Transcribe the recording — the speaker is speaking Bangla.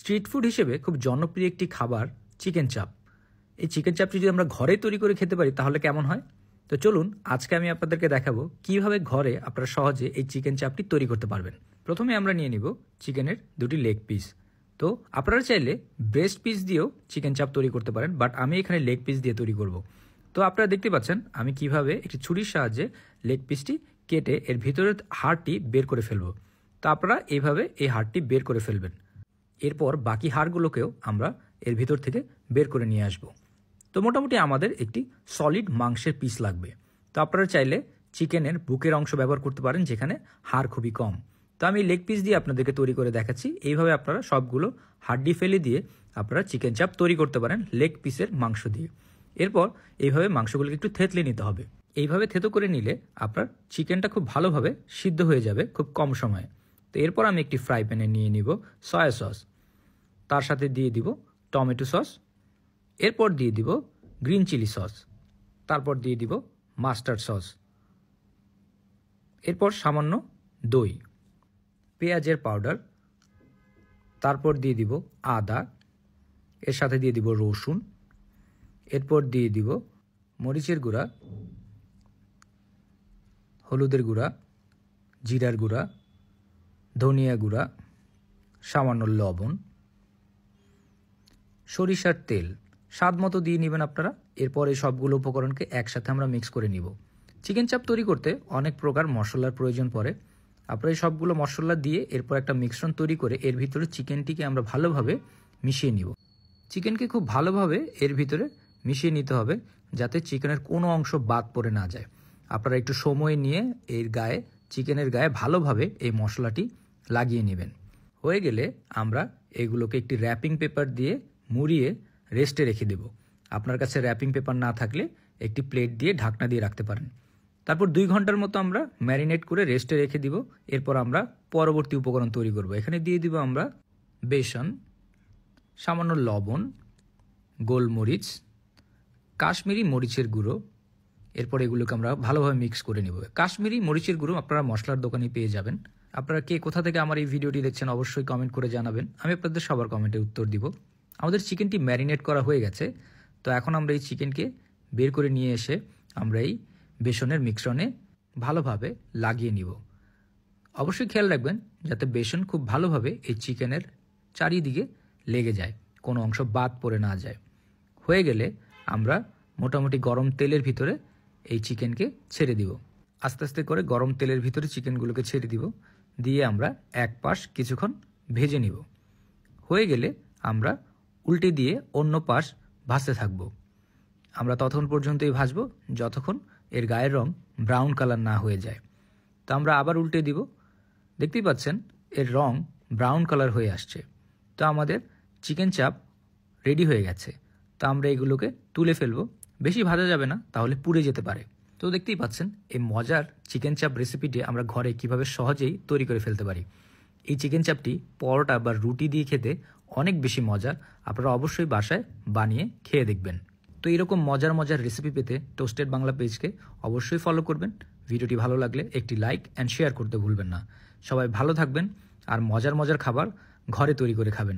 স্ট্রিট ফুড হিসেবে খুব জনপ্রিয় একটি খাবার চিকেন চাপ। এই চিকেন চাপটি যদি আমরা ঘরে তৈরি করে খেতে পারি তাহলে কেমন হয়? তো চলুন আজকে আমি আপনাদেরকে দেখাবো কিভাবে ঘরে আপনারা সহজে এই চিকেন চাপটি তৈরি করতে পারবেন। প্রথমে আমরা নিয়ে নিব চিকেনের দুটি লেগ পিস। তো আপনারা চাইলে ব্রেস্ট পিস দিয়েও চিকেন চাপ তৈরি করতে পারেন, বাট আমি এখানে লেগ পিস দিয়ে তৈরি করব। তো আপনারা দেখতে পাচ্ছেন আমি কিভাবে একটি ছুরির সাহায্যে লেগ পিসটি কেটে এর ভিতরের হাড়টি বের করে ফেলব। তো আপনারা এইভাবে এই হাড়টি বের করে ফেলবেন। এরপর বাকি হাড়গুলোকেও আমরা এর ভিতর থেকে বের করে নিয়ে আসব। তো মোটামুটি আমাদের একটি সলিড মাংসের পিস লাগবে। তো আপনারা চাইলে চিকেনের বুকের অংশ ব্যবহার করতে পারেন যেখানে হাড় খুবই কম। তো আমি লেগ পিস দিয়ে আপনাদেরকে তৈরি করে দেখাচ্ছি। এইভাবে আপনারা সবগুলো হাড্ডি ফেলে দিয়ে আপনারা চিকেন চাপ তৈরি করতে পারেন লেগ পিসের মাংস দিয়ে। এরপর এইভাবে মাংসগুলোকে একটু থেতলে নিতে হবে। এইভাবে থেতো করে নিলে আপনার চিকেনটা খুব ভালোভাবে সিদ্ধ হয়ে যাবে খুব কম সময়ে। তো এরপর আমি একটি ফ্রাই প্যানে নিয়ে নিব সয়া সস, তার সাথে দিয়ে দিব টমেটো সস, এরপর দিয়ে দিব গ্রিন চিলি সস, তারপর দিয়ে দিব মাস্টার্ড সস, এরপর সামান্য দই, পেঁয়াজের পাউডার, তারপর দিয়ে দিব আদা, এর সাথে দিয়ে দিব রসুন, এরপর দিয়ে দিব মরিচের গুঁড়া, হলুদের গুঁড়া, জিরার গুঁড়া, ধনিয়া গুঁড়া, সামান্য লবণ, সরিষার তেল স্বাদ মতো দিয়ে নেবেন আপনারা। এরপর এই সবগুলো উপকরণকে একসাথে আমরা মিক্স করে নিব। চিকেন চাপ তৈরি করতে অনেক প্রকার মশলার প্রয়োজন পড়ে। আপনারা এই সবগুলো মশলা দিয়ে এরপর একটা মিশ্রণ তৈরি করে এর ভিতরে চিকেনটিকে আমরা ভালোভাবে মিশিয়ে নিব। চিকেনকে খুব ভালোভাবে এর ভিতরে মিশিয়ে নিতে হবে যাতে চিকেনের কোনো অংশ বাদ পড়ে না যায়। আপনারা একটু সময় নিয়ে এর গায়ে চিকেনের গায়ে ভালোভাবে এই মশলাটি লাগিয়ে নেবেন। হয়ে গেলে আমরা এগুলোকে একটি র্যাপিং পেপার দিয়ে মুড়িয়ে রেস্টে রেখে দেব। আপনার কাছে র্যাপিং পেপার না থাকলে একটি প্লেট দিয়ে ঢাকনা দিয়ে রাখতে পারেন। তারপর 2 ঘন্টার মতো আমরা ম্যারিনেট করে রেস্টে রেখে দিব। এরপর আমরা পরবর্তী উপকরণ তৈরি করব। এখানে দিয়ে দিব আমরা বেসন, সামান্য লবণ, গোলমরিচ, কাশ্মীরি মরিচের গুঁড়ো। এরপর এগুলোকে আমরা ভালোভাবে মিক্স করে নেব। কাশ্মীরি মরিচের গুঁড়ো আপনারা মশলার দোকানে পেয়ে যাবেন। আপনারা কে কোথা থেকে আমার এই ভিডিওটি দেখছেন অবশ্যই কমেন্ট করে জানাবেন, আমি আপনাদের সবার কমেন্টে উত্তর দিব। আমাদের চিকেনটি ম্যারিনেট করা হয়ে গেছে। তো এখন আমরা এই চিকেনকে বের করে নিয়ে এসে আমরা এই বেসনের মিশ্রণে ভালোভাবে লাগিয়ে নিব। অবশ্যই খেয়াল রাখবেন যাতে বেসন খুব ভালোভাবে এই চিকেনের চারিদিকে লেগে যায়, কোনো অংশ বাদ পড়ে না যায়। হয়ে গেলে আমরা মোটামুটি গরম তেলের ভিতরে এই চিকেনকে ছেড়ে দিব। আস্তে আস্তে করে গরম তেলের ভিতরে চিকেনগুলোকে ছেড়ে দিব, দিয়ে আমরা এক পাশ কিছুক্ষণ ভেজে নিব। হয়ে গেলে আমরা উল্টে দিয়ে অন্য পাশ ভাজতে থাকব। আমরা ততক্ষণ পর্যন্তই ভাজবো যতক্ষণ এর গায়ের রং ব্রাউন কালার না হয়ে যায়। তো আমরা আবার উল্টে দিব। দেখতেই পাচ্ছেন এর রং ব্রাউন কালার হয়ে আসছে। তো আমাদের চিকেন চাপ রেডি হয়ে গেছে। তো আমরা এগুলোকে তুলে ফেলবো। বেশি ভাজা যাবে না, তাহলে পুড়ে যেতে পারে। তো দেখতেই পাচ্ছেন এই মজার চিকেন চাপ রেসিপিটি আমরা ঘরে কিভাবে সহজেই তৈরি করে ফেলতে পারি। এই চিকেন চাপটি পরোটা বা রুটি দিয়ে খেতে অনেক বেশি মজার। আপনারা অবশ্যই বাসায় বানিয়ে খেয়ে দেখবেন। তো এরকম মজার মজার রেসিপি পেতে টোস্টেড বাংলা পেজকে অবশ্যই ফলো করবেন। ভিডিওটি ভালো লাগলে একটি লাইক অ্যান্ড শেয়ার করতে ভুলবেন না। সবাই ভালো থাকবেন আর মজার মজার খাবার ঘরে তৈরি করে খাবেন।